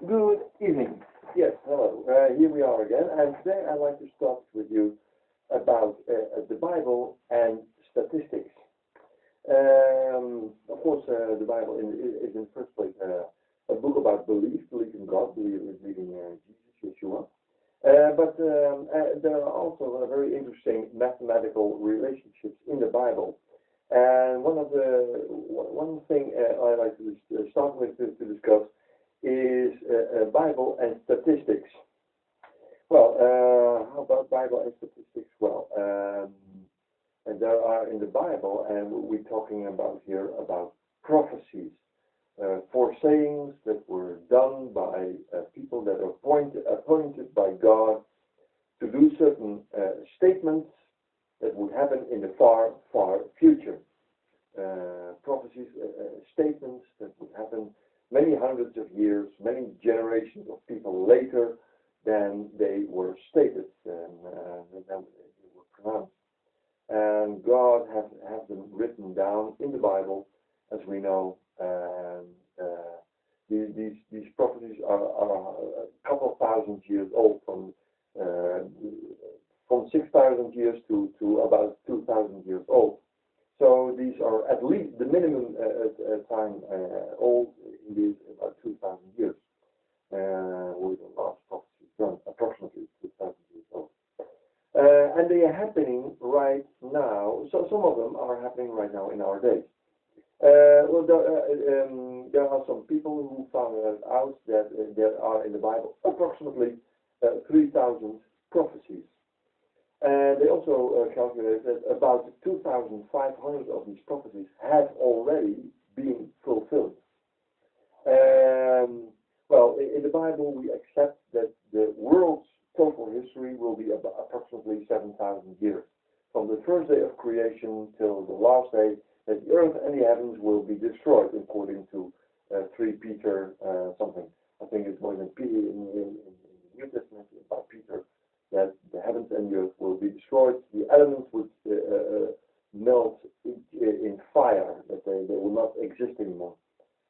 Good evening. Yes, hello. Here we are again, and today I'd like to talk with you about the Bible and statistics. Of course, the Bible is in the first place a book about belief in God, believing Jesus, Yeshua. But there are also very interesting mathematical relationships in the Bible. And one thing I like to start with to discuss is Bible and statistics. Well, how about Bible and statistics? Well, and there are in the Bible, and we're talking about here about prophecies, forsayings that were done by people that are appointed by God to do certain statements that would happen in the far, far future. Prophecies, statements that would happen many hundreds of years, many generations of people later than they were stated and than they were pronounced. And God has them written down in the Bible, as we know. And these prophecies are a couple of thousand years old, from 6,000 years to about 2,000 years old. So these are at least the minimum time old is about 2,000 years. With the last prophecy done, approximately 2,000 years old. And they are happening right now. So some of them are happening right now in our days. Well, there are some people who found out that there are in the Bible approximately 3,000 prophecies. And they also calculated that about 2,500 of these prophecies have already been fulfilled. Well, in the Bible, we accept that the world's total history will be about approximately 7,000 years. From the first day of creation till the last day, that the earth and the heavens will be destroyed, according to 3 Peter something. I think it's more than Peter in the New Testament about Peter, that the heavens and the earth will be destroyed. The elements would melt in fire, that they will not exist anymore.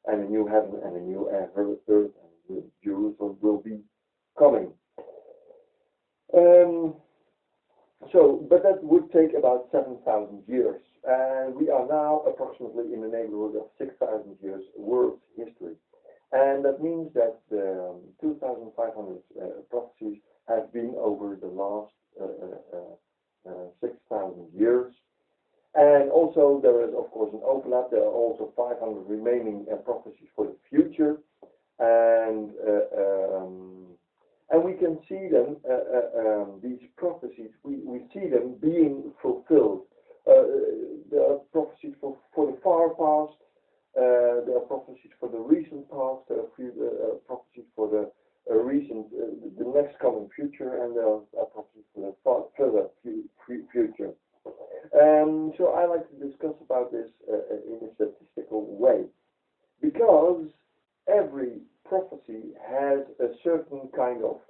And a new heaven and a new earth and new Jerusalem will be coming. But that would take about 7,000 years. And we are now approximately in the neighborhood of 6,000 years world history. And that means that the 2,500 prophecies have been over the last 6,000 years. And also there is, of course, an overlap. There are also 500 remaining prophecies for the future. And we can see them, these prophecies, we see them being fulfilled. There are prophecies for the far past. There are prophecies for the recent past. There are prophecies for the the next coming future, and there are prophecies for the further future. So I like to discuss about this in a statistical way, because every prophecy has a certain kind of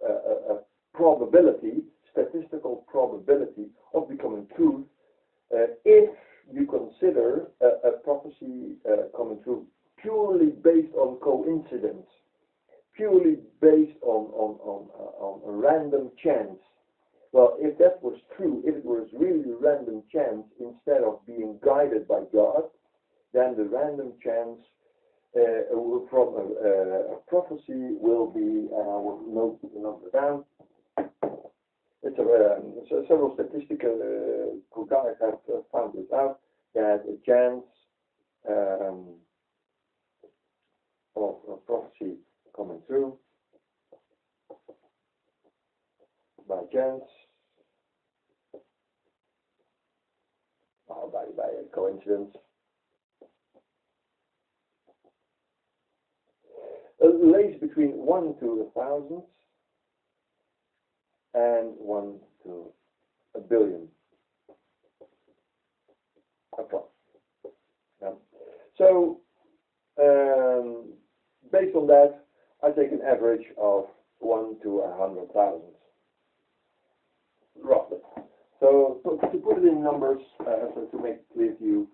probability, statistical probability of becoming truth, if you consider a prophecy coming true purely based on coincidence, purely based on a random chance. Well, if that was true, if it was really random chance instead of being guided by God, then the random chance from a prophecy will be, and I will note the number down. It's several statistical guys have found this out, that a chance of a prophecy coming through by chance, by a coincidence, lays between 1 to 1,000 and 1 to a billion. Yeah. So, based on that, I take an average of 1 to 100,000, roughly. So, to put it in numbers, so to make it clear to you,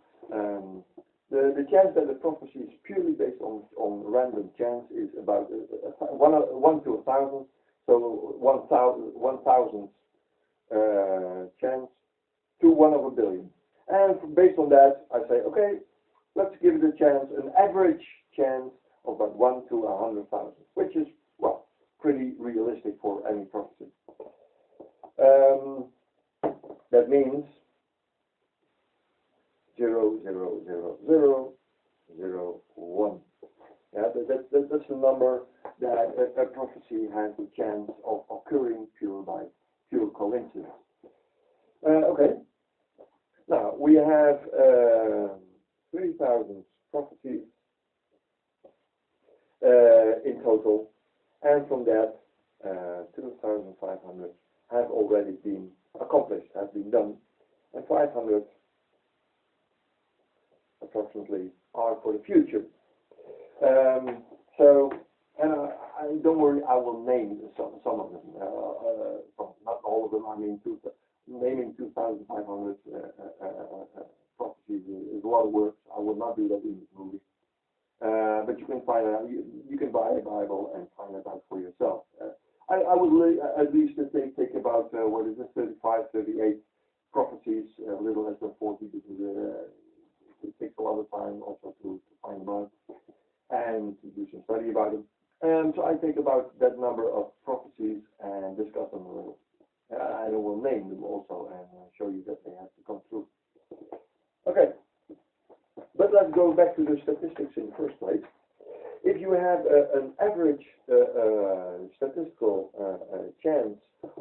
the chance that the prophecy is purely based on on random chance is about 1 to 1,000, so 1,000 chance to 1 over a billion. And based on that, I say, okay, let's give it a chance, an average chance of about 1 to 100,000, which is, well, pretty realistic for any prophecy. That means 0, 0, 0, 0, 0, 1. Yeah, that's the number that a prophecy has the chance of occurring by pure coincidence. Okay. Now, we have 3,000 prophecies in total, and from that, 2,500 have already been accomplished, have been done, and 500 approximately are for the future. Don't worry, I will name some of them. Not all of them. I mean, naming 2,500 prophecies is a lot of work. I will not do that in this movie. But you can find out. You can buy a Bible and find it out for yourself. I would at least take about 35, 38 prophecies, a little less than 40, because it takes a lot of time also to find them out and to do some study about them. So I take about that number of prophecies and discuss them a little. I will name them also and show you that they have to come true. Okay, but let's go back to the statistics in the first place. If you have an average statistical chance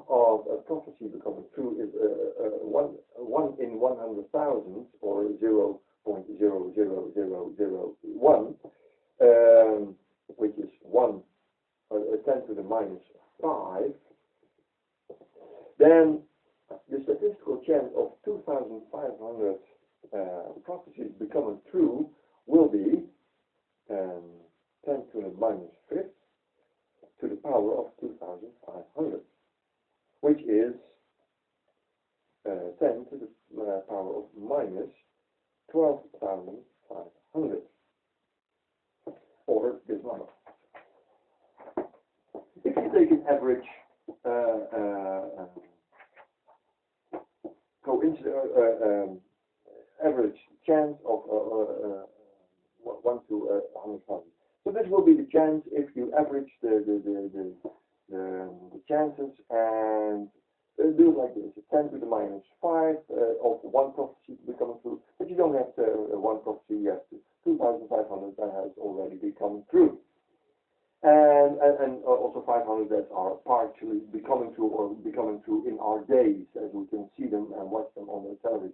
of a prophecy becoming true is 1 in 100,000, or 0.00001, which is 10 to the minus 5, then the statistical chance of 2,500 prophecies becoming true will be 10 to the minus 5th to the power of 2,500, which is 10 to the power of minus 12,500, or this number. If you take an average average chance of 1 to 100,000. So this will be the chance if you average the chances and do it like this: 10 to the minus 5 of one prophecy becoming true. But you don't have one prophecy yet. 2,500 that has already become true. And also 500 that are partially becoming true or becoming true in our days, as we can see them and watch them on the television.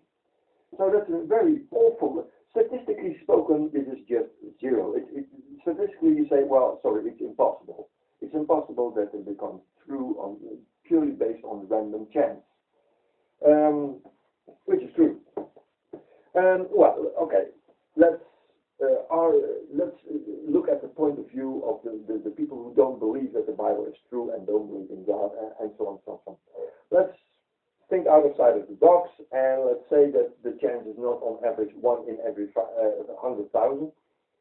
So that's a very awful. Statistically spoken, this is just zero. Statistically, you say, well, sorry, it's impossible. It's impossible that it becomes true purely based on random chance, which is true. Well, okay, let's look at the point of view of the people who don't believe that the Bible is true and don't believe in God and so on and so on. Let's think outside of the box, and let's say that the chance is not on average 1 in every 100,000,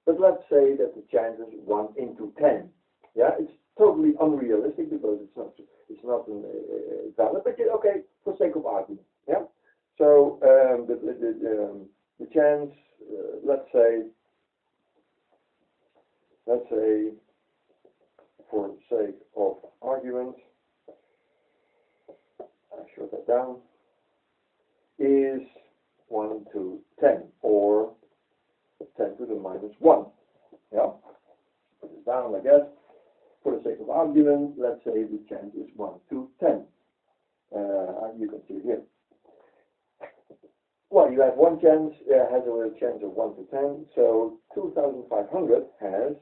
but let's say that the chance is 1 into 10. Yeah, it's totally unrealistic because it's not valid. But okay, for sake of argument. Yeah. So the chance, let's say for sake of argument, I short that down, is 1 to 10, or 10 to the minus 1. Yeah? Put it down like that. For the sake of argument, let's say the chance is 1 to 10. You can see it here. Well, you have one chance, has a chance of 1 to 10, so 2,500 has,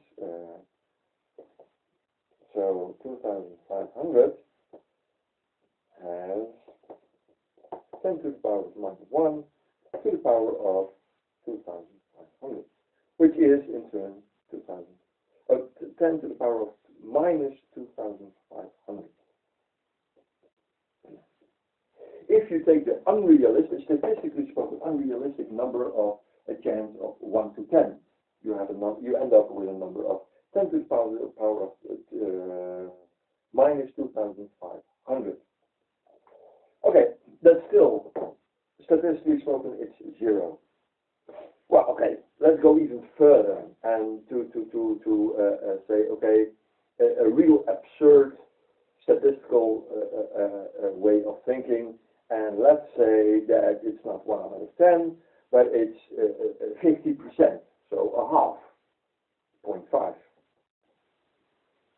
2,500 has 10 to the power of minus 1 to the power of 2,500, which is in turn 10 to the power of minus 2,500. If you take the unrealistic, statistically spoken, unrealistic number of a chance of 1 to 10, you have you end up with a number of 10 to the power of minus 2,500. Okay, that's still, statistically spoken, it's 0. Well, okay, let's go even further and to say, okay, a real absurd statistical way of thinking, and let's say that it's not 1 out of 10, but it's 50%, so a half, 0.5.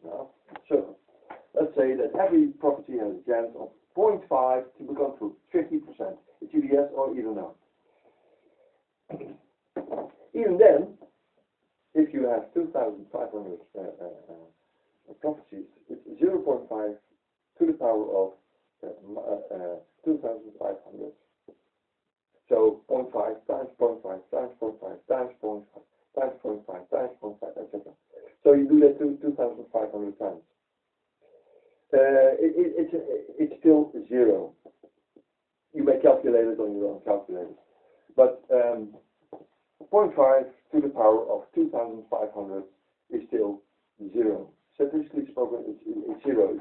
No, so let's say that every prophecy has a chance of 0.5 to become true, 50%. It's either yes or either no. Even then, if you have 2,500 prophecies, it's 0.5 to the power of 2,500. So 0.5 times 0.5 times 0.5 times 0.5 times 0.5 times 0.5, etc. So you do that 2,500 times. It's still 0. You may calculate it on your own calculator. But 0.5 to the power of 2,500 is still 0. Statistically spoken, it's 0.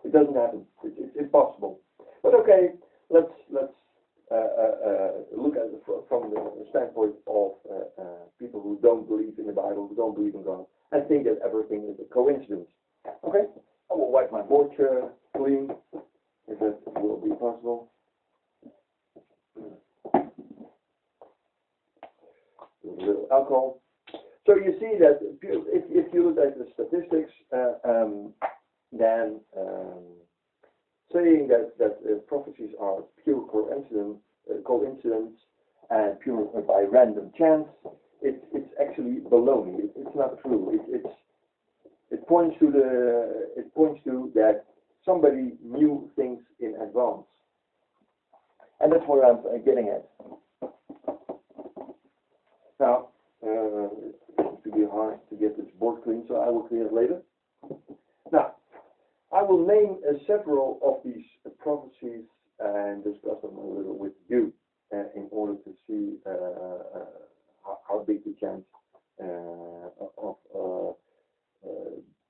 It doesn't happen. It's impossible. But okay, let's look at it from the standpoint of people who don't believe in the Bible, who don't believe in God, and think that everything is a coincidence. Okay, I will wipe my board clean, if that will be possible. A little alcohol. So you see that if you look at the statistics, then saying that prophecies are pure coincidence and pure by random chance, it's actually baloney. It's not true. It points to that somebody knew things in advance, and that's what I'm getting at. Now, to be hard to get this board clean, so I will clean it later. Now, I will name several of these prophecies and discuss them a little with you in order to see how big the chance of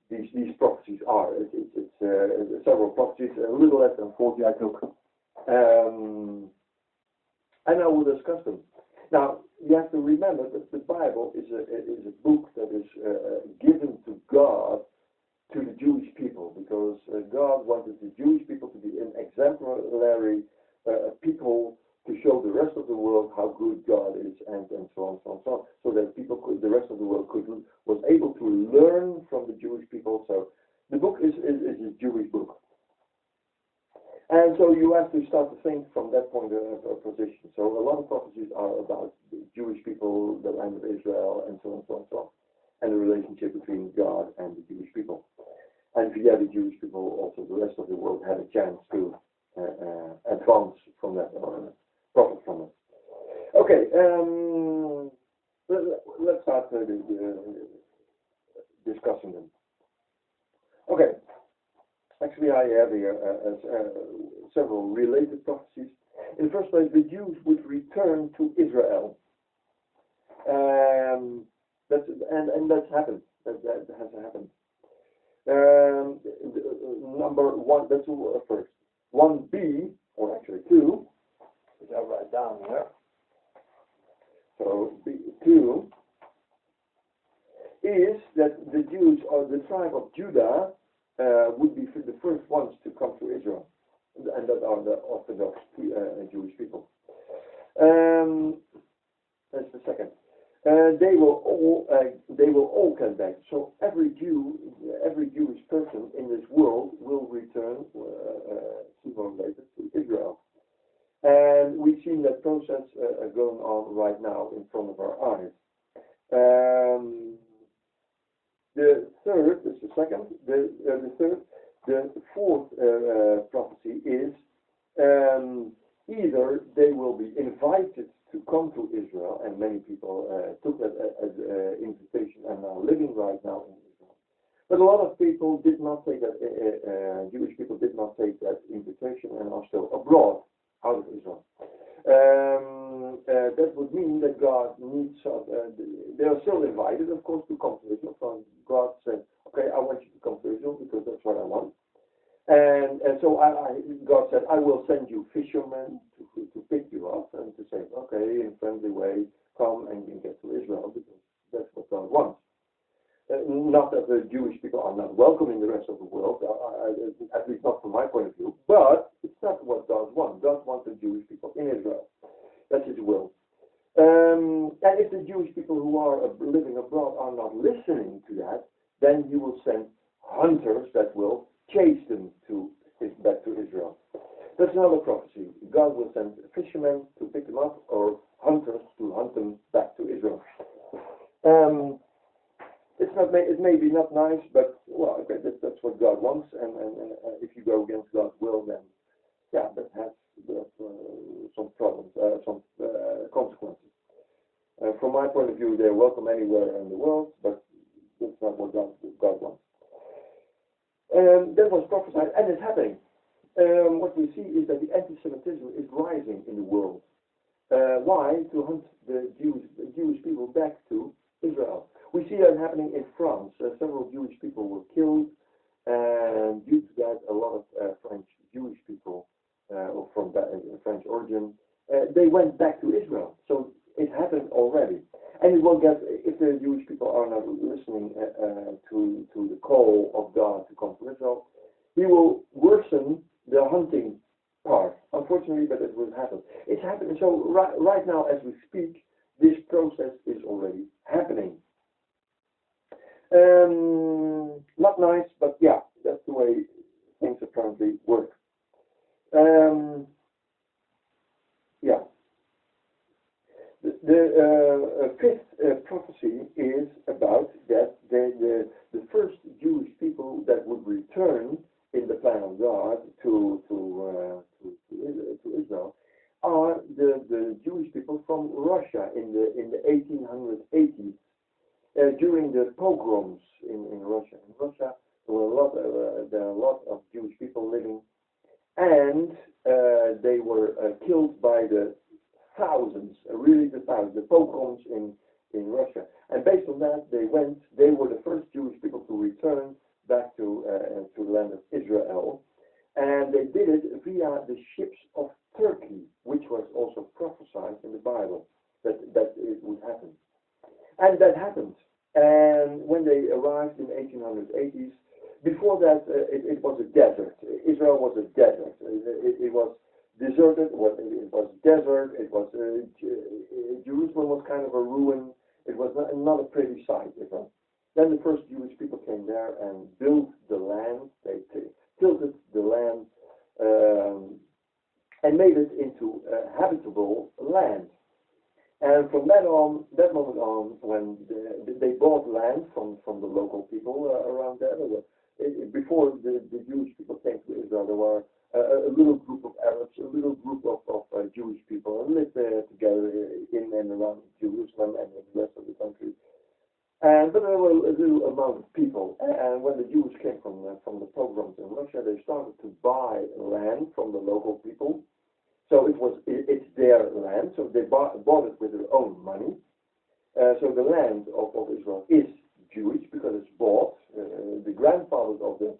these prophecies are. It's several prophecies, a little less than 40 I took, and I will discuss them. Now, you have to remember that the Bible is a book that is given to God, to the Jewish people, because God wanted the Jewish people to be an exemplary people to show the rest of the world how good God is, and so on, so that the rest of the world was able to learn from the Jewish people. So the book is a Jewish book. And so you have to start to think from that point of position. So a lot of prophecies are about the Jewish people, the land of Israel, and so on, and the relationship between God and the Jewish people. And via the Jewish people, also the rest of the world had a chance to advance from that or profit from it. Okay, let's start discussing them. Okay. Actually, I have here several related prophecies. In the first place, the Jews would return to Israel. That's happened. That has happened. Number 1, that's first. 1b, or actually 2, which I'll write down here. So, 2 is that the Jews, or the tribe of Judah, would be the first ones to come to Israel, and that are the Orthodox Jewish people. That's the second. They will all come back. So every Jewish person in this world will return sooner or later to Israel, and we've seen that process going on right now in front of our eyes. The third is the second. The fourth prophecy is either they will be invited to come to Israel, and many people took that as an invitation and are living right now in Israel. But a lot of people did not take that. Jewish people did not take that invitation and are still abroad, out of Israel. That would mean that God needs, they are still invited, of course, to come to Israel. So God said, okay, I want you to come to Israel because that's what I want. And so God said, I will send you fishermen to pick you up and to say, okay, in a friendly way, come and get to Israel because that's what God wants. Not that the Jewish people are not welcome in the rest of the world, at least not from my point of view, but it's not what God wants. God wants the Jewish people in Israel. That's his will. And if the Jewish people who are living abroad are not listening to that, then he will send hunters that will chase them back to Israel. That's another prophecy. God will send fishermen to pick them up or hunters to hunt them back to Israel. It may be not nice, but well, okay, that's what God wants, and if you go against God's will, then yeah, that has some problems, some consequences. From my point of view, they're welcome anywhere in the world, but that's not what God wants. That was prophesied, and it's happening. What we see is that the anti-Semitism is rising in the world. Why? To hunt the Jewish people back to Israel. We see that happening in France. Several Jewish people were killed, and due to that, a lot of French Jewish people, or from French origin, they went back to Israel. So it happened already, and it will get, if the Jewish people are not listening to the call of God to come to Israel, He will worsen the hunting part. Unfortunately, but it will happen. It's happening. So right now, as we speak, this process is already happening. Not nice, but yeah, that's the way things apparently work. Yeah. The fifth prophecy is about that the first Jewish people that would return in the plan of God to Israel are the Jewish people from Russia in the 1880s. During the pogroms in Russia. In Russia, there are a lot of Jewish people living, and they were killed by the thousands, really the thousands, the pogroms in Russia. And based on that, they were the first Jewish people to return back to the land of Israel, and they did it via the ships of Turkey, which was also prophesied in the Bible that it would happen. And that happened. And when they arrived in the 1880s, before that it was a desert. Israel was a desert. It was deserted. It was desert. It was Jerusalem was kind of a ruin. It was not a pretty sight. Then the first Jewish people came there and built the land. They tilted the land and made it into a habitable land. And from that moment on, when they bought land from the local people around there, before the Jewish people came to Israel, there were a little group of Arabs, a little group of Jewish people, and lived together in and around Jerusalem and the rest of the country. But there were a little amount of people. And when the Jews came from the pogroms in Russia, they started to buy land from the local people. So it's their land, so they bought it with their own money. So the land of Israel is Jewish because it's bought. The grandfathers of the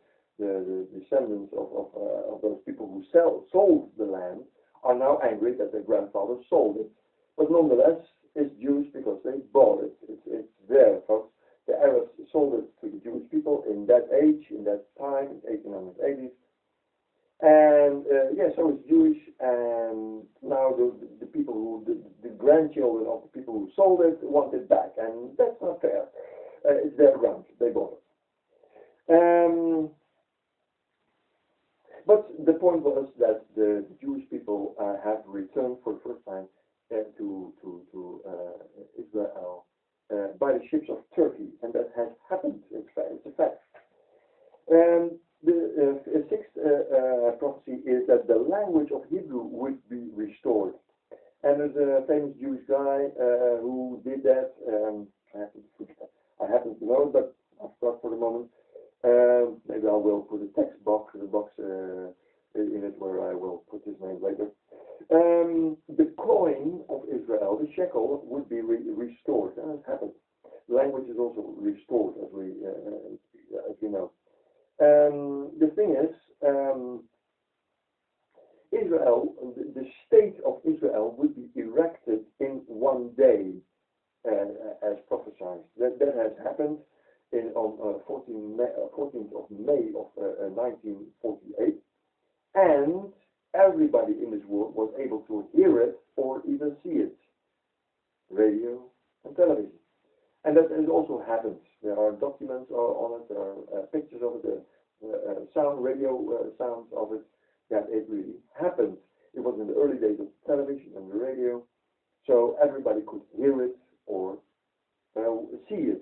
descendants of those people who sold the land are now angry that their grandfathers sold it. But nonetheless, it's Jewish because they bought it. It's there, folks. The Arabs sold it to the Jewish people in that age, in that time, 1880s. And so it's Jewish, and now the people the grandchildren of the people who sold it want it back, and that's not fair. It's their ground, they bought it. But the point was that the Jewish people have returned for the first time to Israel by the ships of Turkey, and that has happened. It's a fact. The sixth prophecy is that the language of Hebrew would be restored. And there's a famous Jewish guy who did that. I happen to know, but I forgot for the moment. Maybe I will put a text box in it where I will put his name later. The thing is, Israel, the state of Israel would be erected in one day, as prophesied. That has happened on 14th of May of 1948, and everybody in this world was able to hear it or even see it. Radio and television. And that has also happened. There are documents on it, there are pictures of it, radio sounds of it, that it really happened. It was in the early days of television and the radio, so everybody could hear it or see it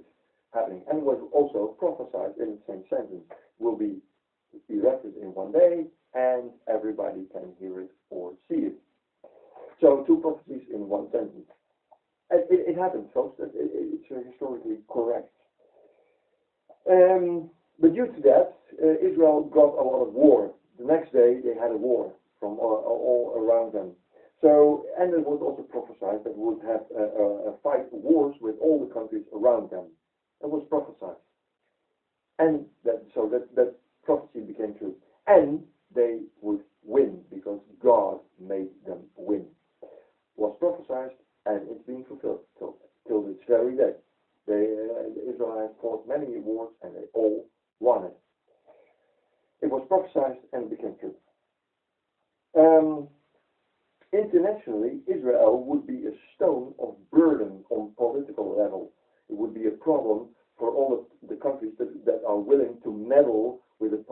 happening. And it was also prophesied in the same sentence. Will be erected in one day, and everybody can hear it or see it. So two prophecies in one sentence. It happened, folks. It's historically correct. But due to that, Israel got a lot of war. The next day, they had a war from all around them. So, and it was also prophesied that would have fight wars with all the countries around them. It was prophesied, and that prophecy became true. And they would win because God made them win. It was prophesied. And it's being fulfilled till this very day. Israel has fought many wars and they all won it. It was prophesied and became true. Internationally, Israel would be a stone of burden on political level. It would be a problem for all of the countries that are willing to meddle with the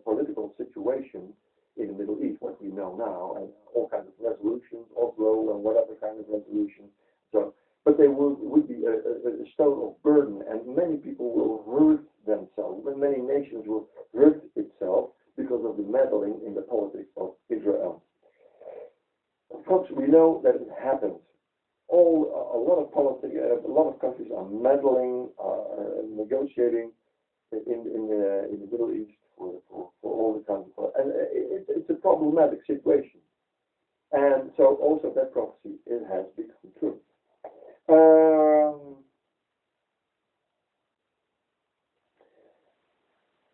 political situation in the Middle East, what we know now, and all kinds of resolutions, Oslo and whatever kind of resolutions. So, but they would be a stone of burden, and many people will hurt themselves, and many nations will hurt itself because of the meddling in the politics of Israel. Folks, we know that it happens. A lot of countries are meddling, negotiating in the Middle East for all the countries, and it's a problematic situation. And so also that prophecy, it has become true.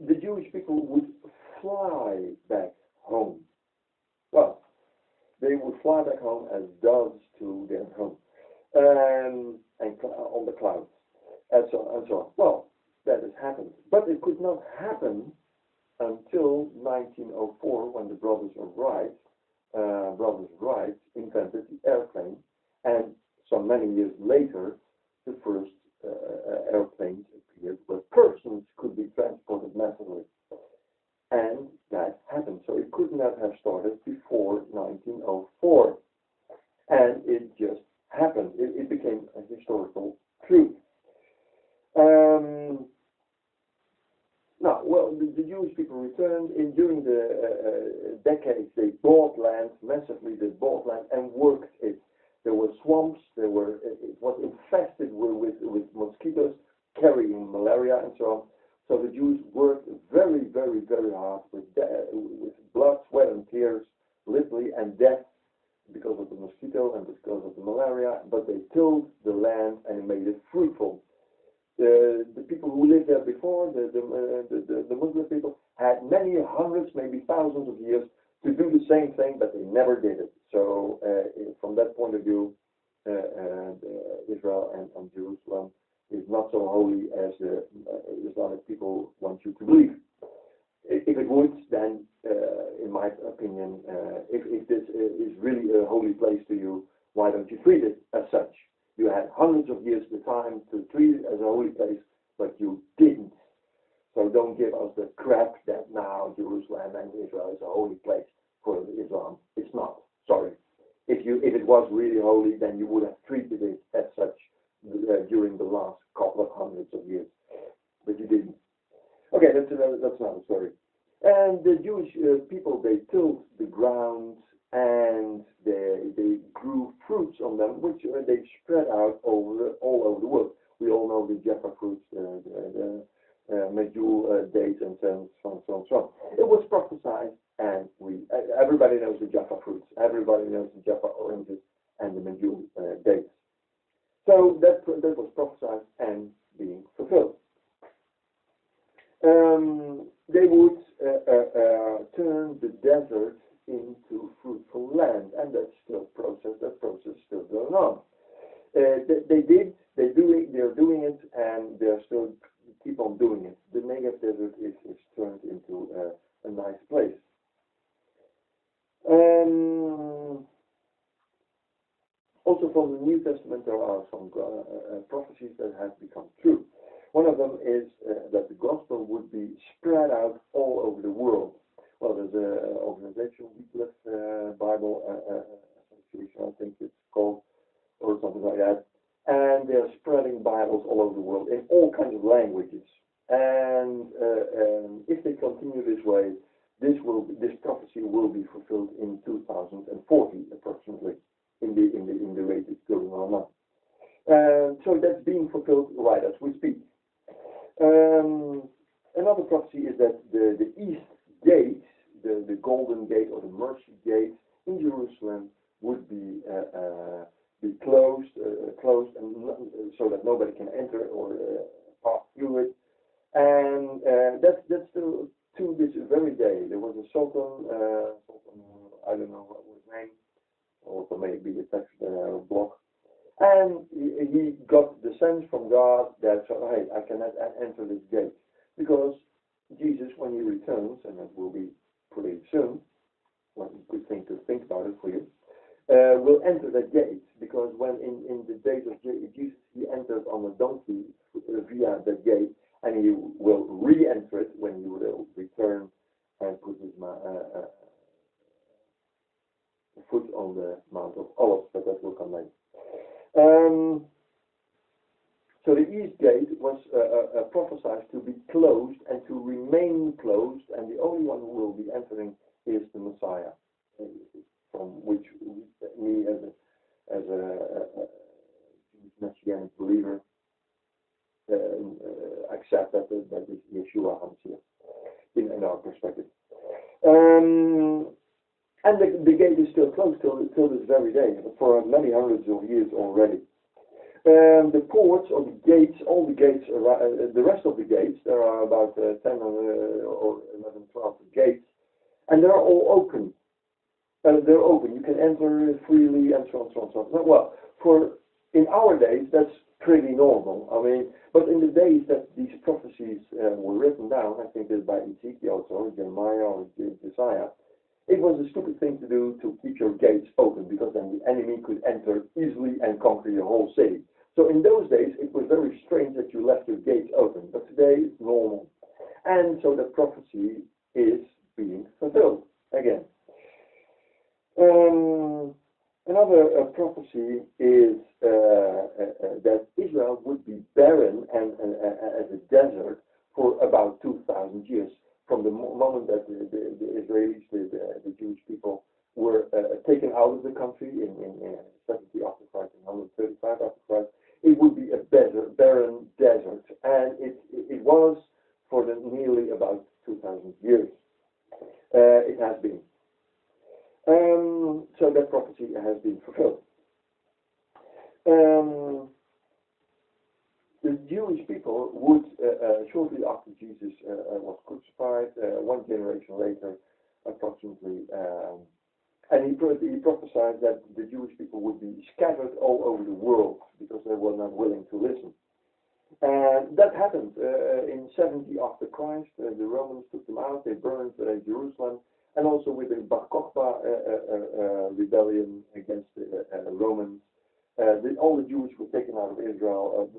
The Jewish people would fly back home. Well, they would fly back home as doves to their home, and on the clouds, and so on. Well, that has happened, but it could not happen until 1904, when the brothers Wright invented the airplane, and so many years later, the first airplanes appeared where persons could be transported massively. And that happened. So it could not have started before 1904. And it just happened. It became a historical truth. Now, well, the Jewish people returned. During the decades, they bought land massively. They bought land and worked it. There were swamps. It was infested with mosquitoes carrying malaria and so on. So the Jews worked very, very, very hard with blood, sweat, and tears, literally, and death because of the mosquito and because of the malaria. But they tilled the land and made it fruitful. The people who lived there before, the Muslim people, had many hundreds, maybe thousands of years to do the same thing, but they never did it. So from that point of view, Israel and Jerusalem is not so holy as the Islamic people want you to believe. If it would, then, in my opinion, if this is really a holy place to you, why don't you treat it as such? You had hundreds of years the time to treat it as a holy place, but you didn't. So don't give us the crap that now Jerusalem and Israel is a holy place for Islam. It's not. Sorry. If it was really holy, then you would have treated it as such during the last couple of hundreds of years. But you didn't. Okay, that's another story. And the Jewish people, they tilled the ground and they grew fruits on them, which they spread out all over the world. We all know the Jaffa fruits, the medjool dates, and so on. It was prophesied, and everybody knows the Jaffa fruits. Everybody knows the Jaffa oranges and the medjool dates. So that was prophesied and being fulfilled. They would desert into fruitful land, and that's still that process is still going on. They're doing it, and they're still keep on doing it. The Negev desert is turned into a nice place. Also from the New Testament there are some prophecies that have become true. One of them is that the gospel would be spread out all over the world. Well, there's an organization, Bible Association, I think it's called, or something like that. And they're spreading Bibles all over the world in all kinds of languages. And if they continue this way, this prophecy will be fulfilled in 2040 approximately, in the rate it's going on now. So that's being fulfilled right as we speak. Another prophecy is that the east gate, the golden gate or the mercy gate in Jerusalem would be closed, and so that nobody can enter or pass through it. And that's still to this very day. There was a sultan, I don't know what was his name, also maybe a text block, and he got the sense from God that, hey, I cannot enter this gate, because Jesus, when he returns, and that will be pretty soon, one good thing to think about it for you, will enter that gate, because when in the days of Jesus, he entered on a donkey via that gate, and he will re-enter it when he will return and put his foot on the Mount of Olives, but that will come later. So the east gate was prophesied to be closed and to remain closed, and the only one who will be entering is the Messiah, from which me as a Messianic believer accept that is Yeshua HaMashiach in our perspective. And the gate is still closed till this very day, for many hundreds of years already. The ports or the gates, all the gates, the rest of the gates, there are about 10 or 11, 12 gates, and they're all open. They're open. You can enter freely and so on, so on, so on. Well, in our days, that's pretty normal. I mean, but in the days that these prophecies were written down, I think it's by Ezekiel or Jeremiah or Josiah, it was a stupid thing to do to keep your gates open, because then the enemy could enter easily and conquer your whole city. So in those days, it was very strange that you left your gates open, but today it's normal. And so the prophecy is being fulfilled again. Another prophecy is that Israel would be barren and as a desert for about 2,000 years, from the moment that the Israelis, the Jewish people, were taken out of the country in 70 after Christ and 135 after Christ. It would be a barren desert, and it was for nearly about 2,000 years. It has been. So that prophecy has been fulfilled. The Jewish people would, shortly after Jesus was crucified, one generation later, approximately, and he prophesied that the Jewish people would be scattered all over the world because they were not willing to listen. And that happened in 70 after Christ. The Romans took them out. They burned Jerusalem, and also with the Bar Kokhba rebellion against the Romans. All the Jews were taken out of Israel,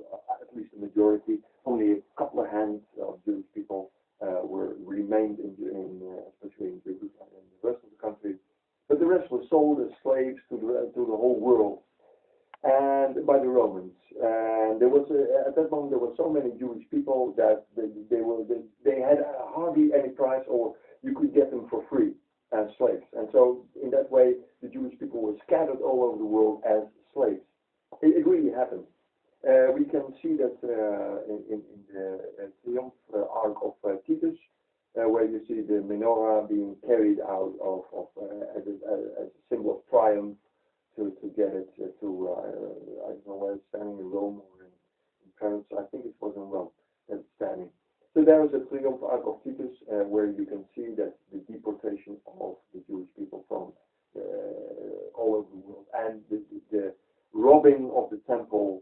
at least the majority. Only a couple of hands of Jewish people remained especially in Jerusalem and the rest of the country. But the rest were sold as slaves to the whole world, and by the Romans. And there was at that moment there were so many Jewish people that they had hardly any price, or you could get them for free as slaves. And so in that way, the Jewish people were scattered all over the world as slaves. It really happened. We can see that in the triumph arc of Titus, where you see the menorah being carried out as a symbol of triumph to get it to, I don't know where it's standing, in Rome or in Paris. I think it was in Rome that it's standing. So there is a triumph arc of Titus where you can see that the deportation of the Jewish people from all over the world and the robbing of the temple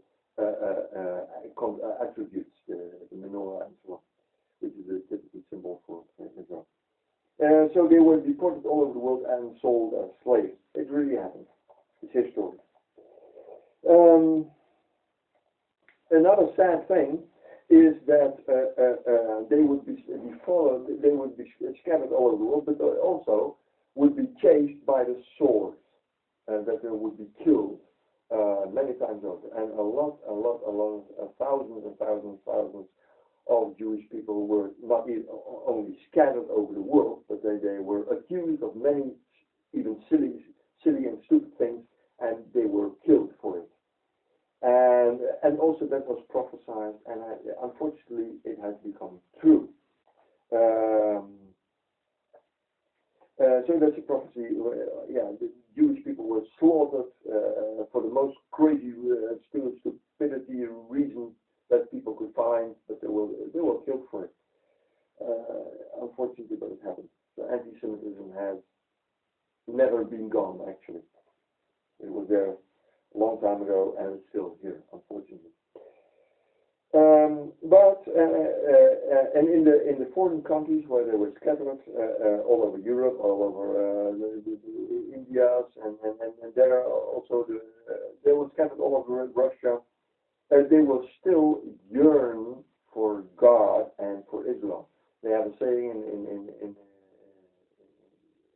attributes, the menorah and so on, which is a typical symbol for Israel. So they were deported all over the world and sold as slaves. It really happened. It's history. Another sad thing is that they would be followed, they would be scattered all over the world, but they also would be chased by the sword, that they would be killed many times over. And thousands and thousands of Jewish people were not only scattered over the world, but they were accused of many even silly and stupid things, and they were killed for it. And also that was prophesied, and unfortunately it has become true. So that's a prophecy. The Jewish people were slaughtered for the most crazy, stupidity reason that people could find, but they were killed for it. Unfortunately, but it happened. So anti-Semitism has never been gone. Actually, it was there a long time ago, and it's still here, unfortunately. And in the foreign countries where they were scattered all over Europe, all over India, and there also they were scattered all over Russia, they will still yearn for God and for Israel. They have a saying in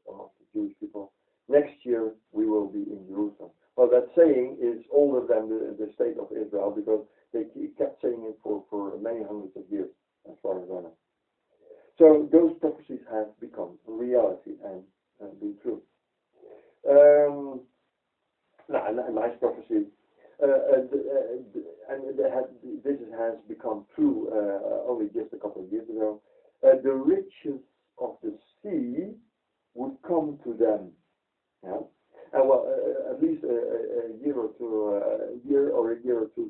amongst the Jewish people: next year we will be in Jerusalem. Well, that saying is older than the state of Israel, because they kept saying it for many hundreds of years, as far as I know. So those prophecies have become reality and been true. A nice prophecy. This has become true only just a couple of years ago. The riches of the sea would come to them. Yeah? And at least a year or two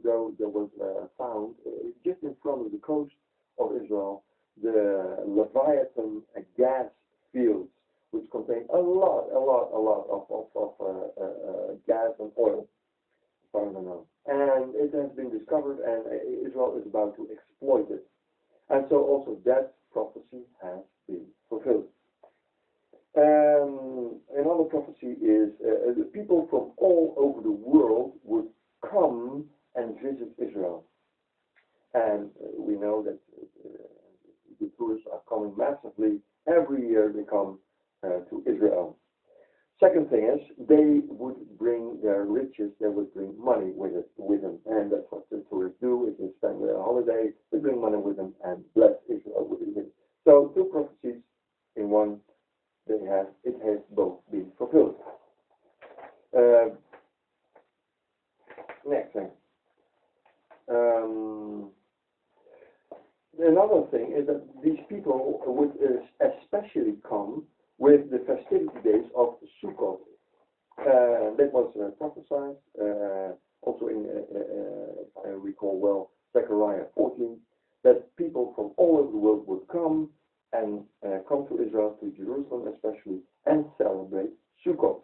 ago, there was found just in front of the coast of Israel the Leviathan gas fields, which contain a lot of gas and oil, as far as I know. And it has been discovered, and Israel is about to exploit it. And so also that prophecy has been fulfilled. Another prophecy is the people from all over the world would come and visit Israel. And we know that the tourists are coming massively. Every year they come to Israel. Second thing is, they would bring their riches, they would bring money with them. And that's what the tourists do. If they spend their holiday, they bring money with them and bless Israel with it. So two prophecies in one. It has both been fulfilled. Next thing. Another thing is that these people would especially come with the festivity days of Sukkot. That was prophesied also in, if I recall well, Zechariah 14, that people from all over the world would come and come to Israel, to Jerusalem especially, and celebrate Sukkot.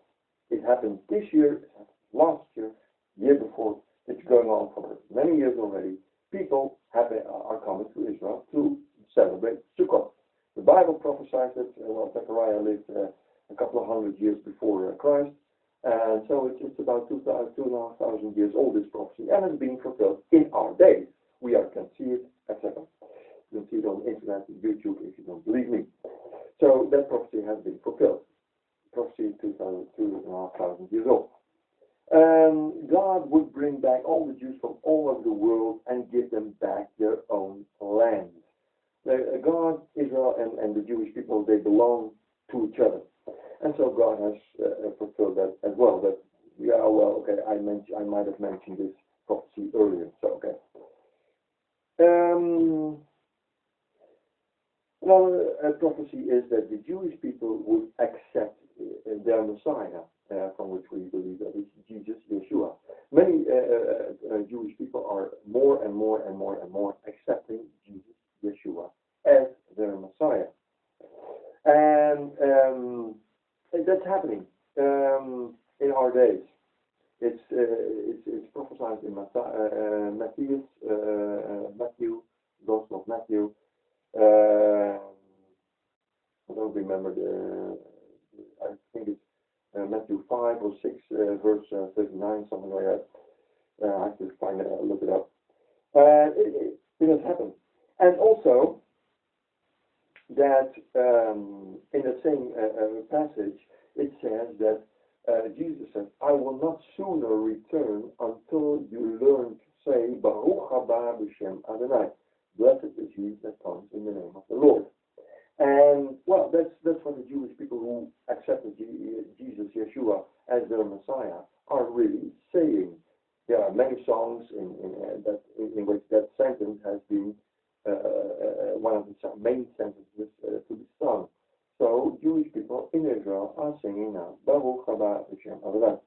It happened this year, it happened last year, year before. It's going on for many years already. People are coming to Israel to celebrate Sukkot. The Bible prophesies that Zechariah lived a couple of hundred years before Christ, and so it's about 2,500 years old, this prophecy, and it's being fulfilled in our days. We can see it, etc. You can see it on the internet, YouTube, if you don't believe me. So that prophecy has been fulfilled. Prophecy is 2,500 years old. God would bring back all the Jews from all over the world and give them back their own land. God, Israel, and the Jewish people, they belong to each other. And so God has fulfilled that as well. But, I might have mentioned this prophecy earlier. So, okay. Another prophecy is that the Jewish people would accept their Messiah, from which we believe that is Jesus, Yeshua. Many Jewish people are more and more accepting Jesus, Yeshua, as that's happening in our days. It's prophesied in Matthew, Gospel of Matthew. I don't remember I think it's Matthew 5 or 6, verse 39, something like that. I have to find it, look it up. It has happened. And also, that in the same passage, it says that Jesus said, I will not sooner return until you learn to say, Baruch haba b'shem Adonai. Blessed is he that comes in the name of the Lord. And, well, that's what the Jewish people who accepted Jesus, Yeshua, as their Messiah, are really saying. There are many songs in which that sentence has been one of the main sentences to be sung. So Jewish people in Israel are singing now, Baruch haba b'shem Adonai.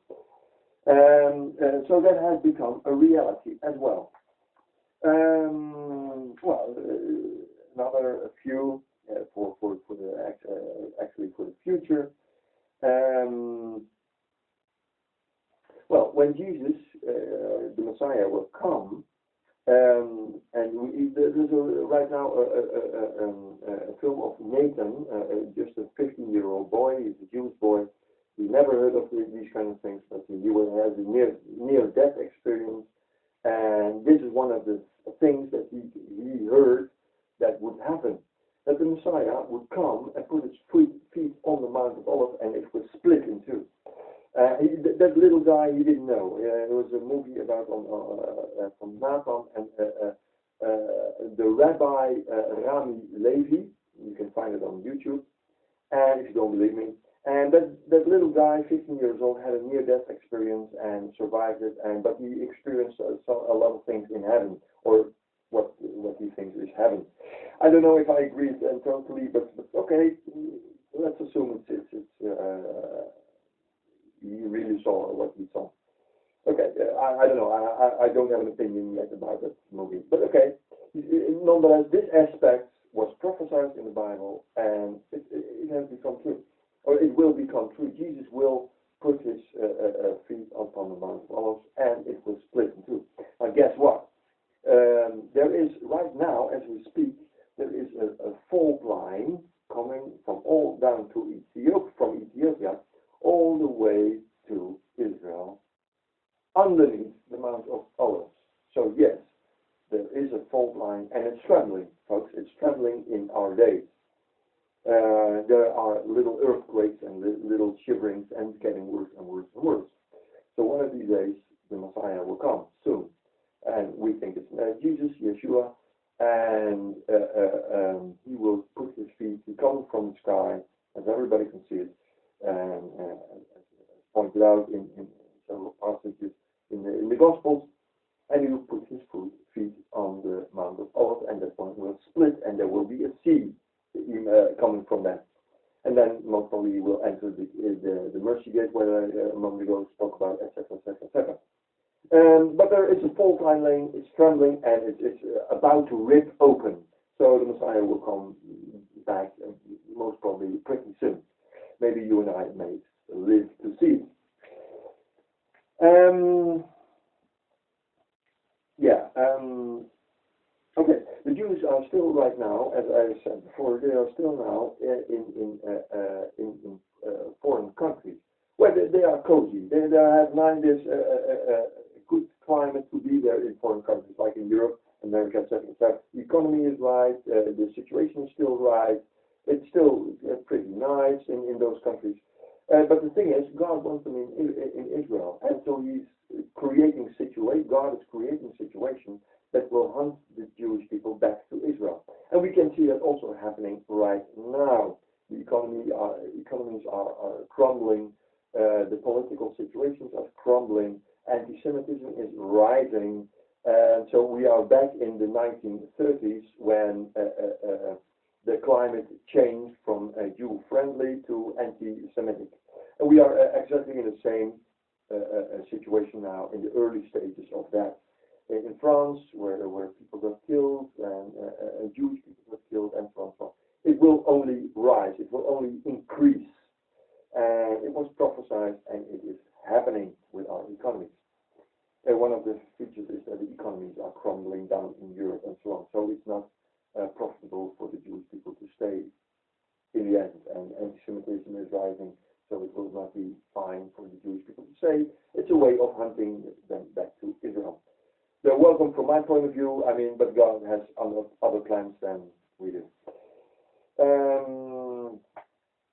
So that has become a reality as well. Another few for the future. When Jesus, the Messiah, will come, and there's right now a film of Nathan, just a 15-year-old boy. He's a Jewish boy. He never heard of these kind of things, but he will have a near-death experience. And this is one of the things that he heard that would happen. That the Messiah would come and put his feet on the Mount of Olives, and it would split in two. That little guy, he didn't know. There was a movie about from Nathan and the Rabbi Rami Levi. You can find it on YouTube. And if you don't believe me, and that little guy, 15 years old, had a near-death experience and survived it. But he experienced a lot of things in heaven, or what he thinks is heaven. I don't know if I agree totally, but okay, let's assume it's he really saw what he saw. Okay, I don't know. I don't have an opinion yet about that movie, but okay. Nonetheless, this aspect was prophesied in the Bible, and it has become true, or it will become true. Jesus will put his feet upon the Mount of Olives, and it will split in two. Now, guess what? There is right now, as we speak, there is a fault line coming from all down to Ethiopia, all the way to Israel, underneath the Mount of Olives. So yes, there is a fault line, and it's trembling, folks. It's trembling in our days. There are little earthquakes and little shiverings, and it's getting worse and worse and worse. So one of these days, the Messiah will come soon, and we think it's Jesus, Yeshua, and he will put his feet. He comes from the sky, as everybody can see it, and as pointed out in several passages in the Gospels, and he will put his feet on the Mount of Olives, and that one will split, and there will be a sea coming from that. And then most probably he will enter the mercy gate, where a moment ago spoke about, etc., etc., etc. But there is a fault line laying, it's trembling, and it's about to rip open. So the Messiah will come back, most probably pretty soon. Maybe you and I may live to see it. Okay, the Jews are still right now, as I said before, they are still now in foreign countries, where they are cozy. They have there's a good climate to be there in foreign countries, like in Europe, America, etc. The economy is right, the situation is still right, it's still pretty nice in those countries. But the thing is, God wants them in Israel, and so He's creating God is creating a situation that will hunt the Jewish people back to Israel, and we can see that also happening right now. The economies are crumbling, the political situations are crumbling, anti-Semitism is rising, and so we are back in the 1930s when the climate changed from Jew-friendly to anti-Semitic. And we are exactly in the same situation now, in the early stages of that. In France, where people got killed, and Jewish people got killed, and so on. It will only rise, it will only increase. And it prophesied, and it is happening with our economies. One of the features is that the economies are crumbling down in Europe and so on. So it's not profitable for the Jewish people to stay in the end, and anti-Semitism is rising, so it will not be fine for the Jewish people to stay. It's a way of hunting them back to Israel. They're welcome from my point of view, but God has other plans than we do.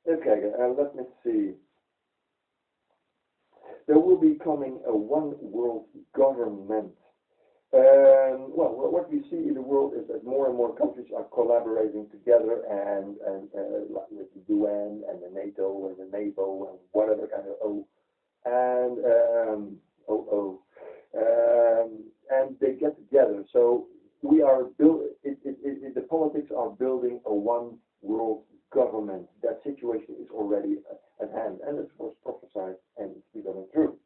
Okay, let me see. There will be coming a one world government. Well, what we see in the world is that more and more countries are collaborating together, and like with the UN and the NATO and the NAVO and whatever kind of and they get together. So we are the politics are building a one world government. That situation is already at hand, and it was prophesied and it's becoming true.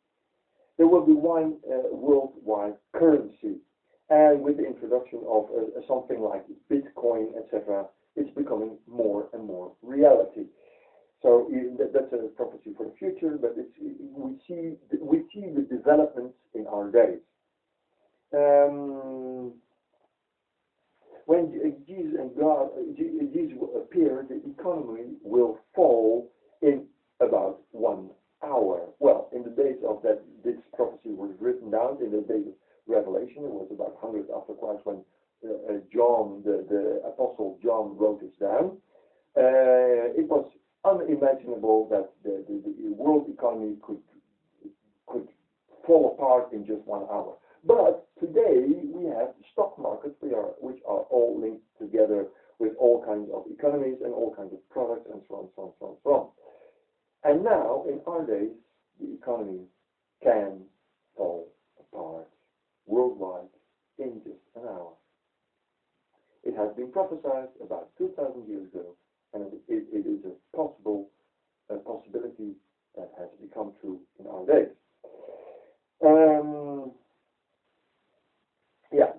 There will be one worldwide currency, and with the introduction of something like Bitcoin, etc., it's becoming more and more reality. So that's a prophecy for the future, but we see the developments in our days. When Jesus will appear, the economy will fall in about 1 hour. Well, in the days of that, this prophecy was written down in the days of Revelation. It was about 100 after Christ when John, the Apostle John, wrote this down. It was unimaginable that the world economy could fall apart in just 1 hour. But today we have the stock markets which are all linked together with all kinds of economies and all kinds of products and so on, so on, so on, so on. And now, in our days, the economy can fall apart worldwide in just an hour. It has been prophesied about 2,000 years ago, and it is a possibility that has become true in our days.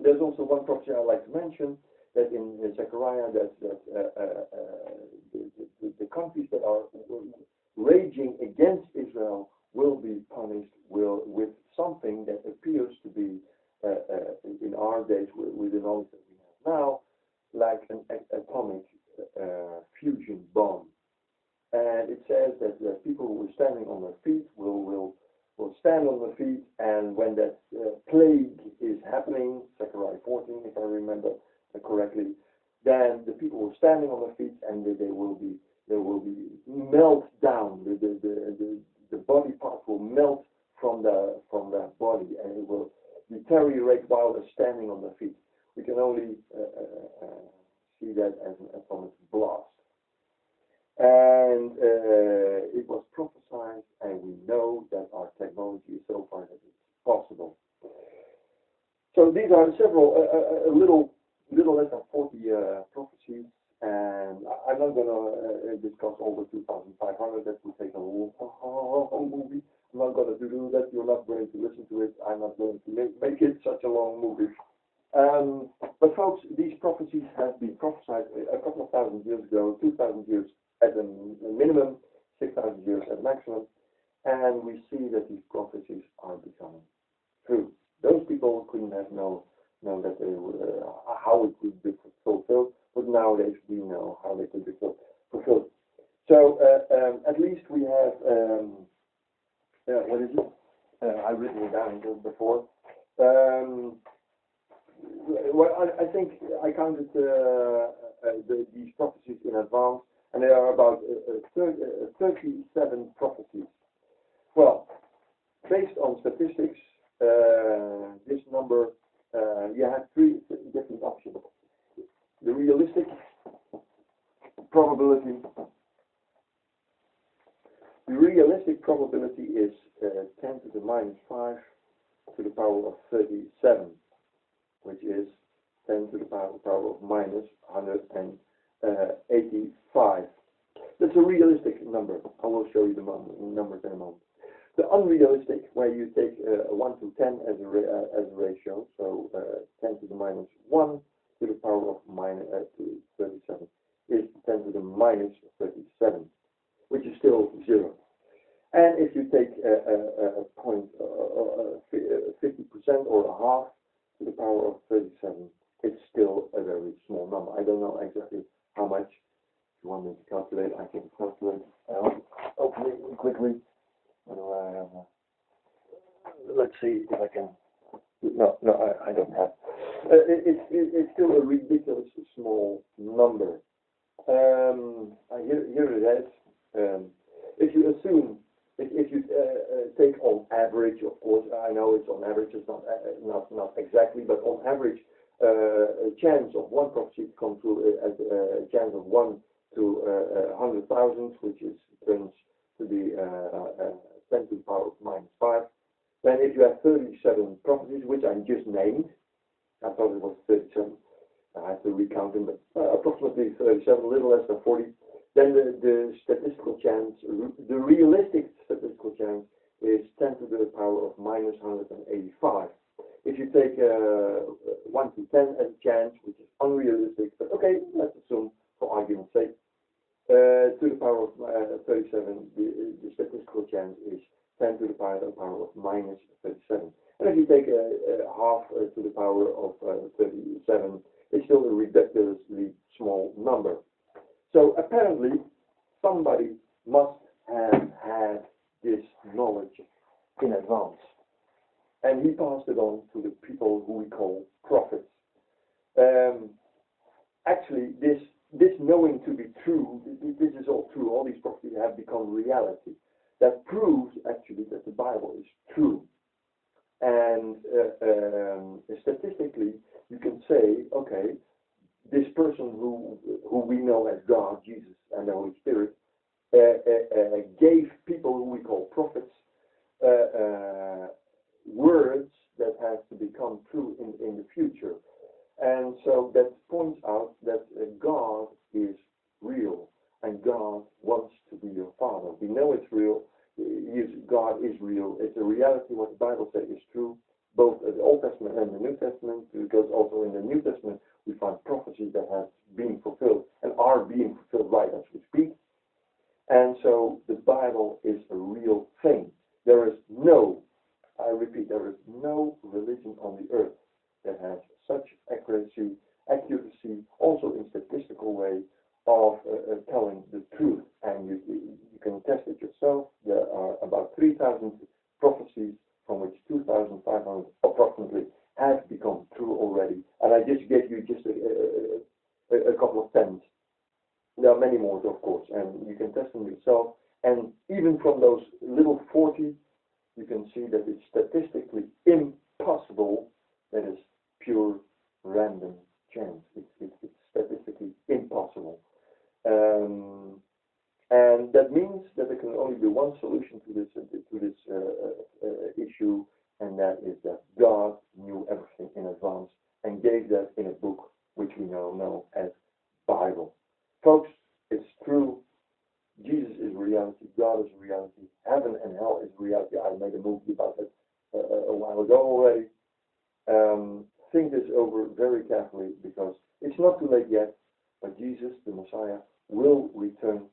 There's also one prophecy I'd like to mention, that in Zechariah, that the countries that are raging against Israel will be punished with something that appears to be in our days with the knowledge that we have now, like an atomic fusion bomb. And it says that the people who are standing on their feet will stand on their feet, and when that plague is happening, Zechariah 14, if I remember correctly, then the people who are standing on their feet, and they will be melt down. The body parts will melt from that body, and it will deteriorate while they're standing on their feet. We can only see that as an atomic blast. And it was prophesied, and we know that our technology is so far that it's possible. So these are several, a little less than 40 prophecies, and I'm not going to discuss all the 2,500. That would take a whole movie. I'm not going to do that. You're not going to listen to it. I'm not going to make it such a long movie. But folks, these prophecies have been prophesied a couple of thousand years ago, 2,000 years at a minimum, 6,000 years at maximum, and we see that these prophecies are becoming true. Those people couldn't have known that they were, how it could be fulfilled, but nowadays we know how they could be fulfilled. So at least we have, what is it? I've written it down before. Well, I think I counted these prophecies in advance, and there are about 37 prophecies. Well, based on statistics, this number, you have 3 different options. The realistic probability. The realistic probability is 10 to the minus 5 to the power of 37, which is 10 to the power of minus 185. That's a realistic number. I will show you the numbers in a moment. The unrealistic, where you take 1 to 10 as a ratio, so 10 to the minus 1 to the power of minus 37, is 10 to the minus 37, which is still 0. And if you take a point, 50% or a half to the power of 37, it's still a very small number. I don't know exactly how much. If you want me to calculate, I can calculate. Open it quickly. What do I have? Let's see if I can. No, I don't have. It's still a ridiculous small number. Here it is. If you assume, if you take on average, of course, I know it's on average, it's not exactly, but on average, a chance of one prophecy to come true as a chance of 1 to 100,000, which turns to be 10 to the power of -5. Then if you have 37 prophecies, which I just named, I thought it was 37, I have to recount them, but approximately 37, a little less than 40, then the statistical chance, the realistic statistical chance is 10 to the power of -185. If you take 1 to 10 as a chance, which is unrealistic, but okay, let's assume for argument's sake, to the power of 37, the statistical chance is 10 to the power of -37. And if you take half to the power of 37, it's still a ridiculously small number. So apparently, somebody must have had this knowledge in advance. And he passed it on to the people who we call prophets. Actually, this knowing to be true, this is all true. All these prophecies have become reality. That proves actually that the Bible is true. And statistically, you can say, okay, this person who we know as God, Jesus, and the Holy Spirit, gave people who we call prophets words that have to become true in the future. And so that points out that God is real, and God wants to be your Father. We know it's real. God is real. It's a reality. What the Bible says is true, both the Old Testament and the New Testament, because also in the New Testament we find prophecies that have been fulfilled and are being fulfilled right as we speak. And so the Bible is a real thing. There is no, I repeat, there is no religion on the earth that has such accuracy, also in statistical way, of telling the truth. And you can test it yourself. There are about 3,000 prophecies, from which 2,500 approximately have become true already. And I just gave you just a couple of tens. There are many more, of course, and you can test them yourself. And even from those little 40, you can see that it's statistically impossible. That is pure random chance. It's statistically impossible. And that means that there can only be one solution to this issue, and that is that God knew everything in advance and gave that in a book which we now know as Bible. Folks, it's true. Jesus is reality. God is reality. Heaven and hell is reality. I made a movie about it a while ago already. Think this over very carefully, because it's not too late yet, but Jesus, the Messiah, will return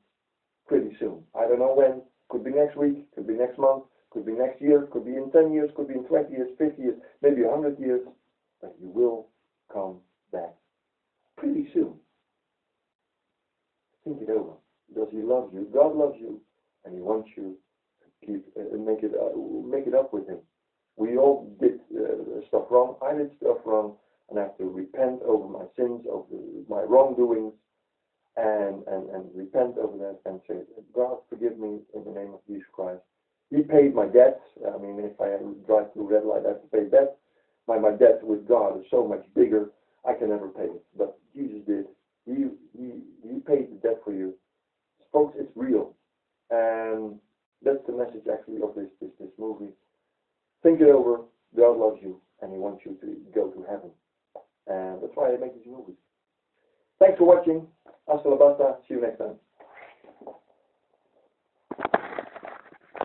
pretty soon. I don't know when. Could be next week, could be next month, could be next year, could be in 10 years, could be in 20 years, 50 years, maybe 100 years, but he will come back pretty soon. Think it over. Because he loves you, God loves you, and he wants you to keep make it up with him. We all did stuff wrong. I did stuff wrong, and I have to repent over my sins, over my wrongdoings, and repent over that and say, God, forgive me in the name of Jesus Christ. He paid my debts. I mean, if I drive through red light, I have to pay debt. My debt with God is so much bigger, I can never pay it. But Jesus did. He paid the debt for you. Folks, it's real. And that's the message actually of this movie. Think it over. God loves you, and he wants you to go to heaven. And that's why I make these movies. Thanks for watching. Hasta la vista. See you next time.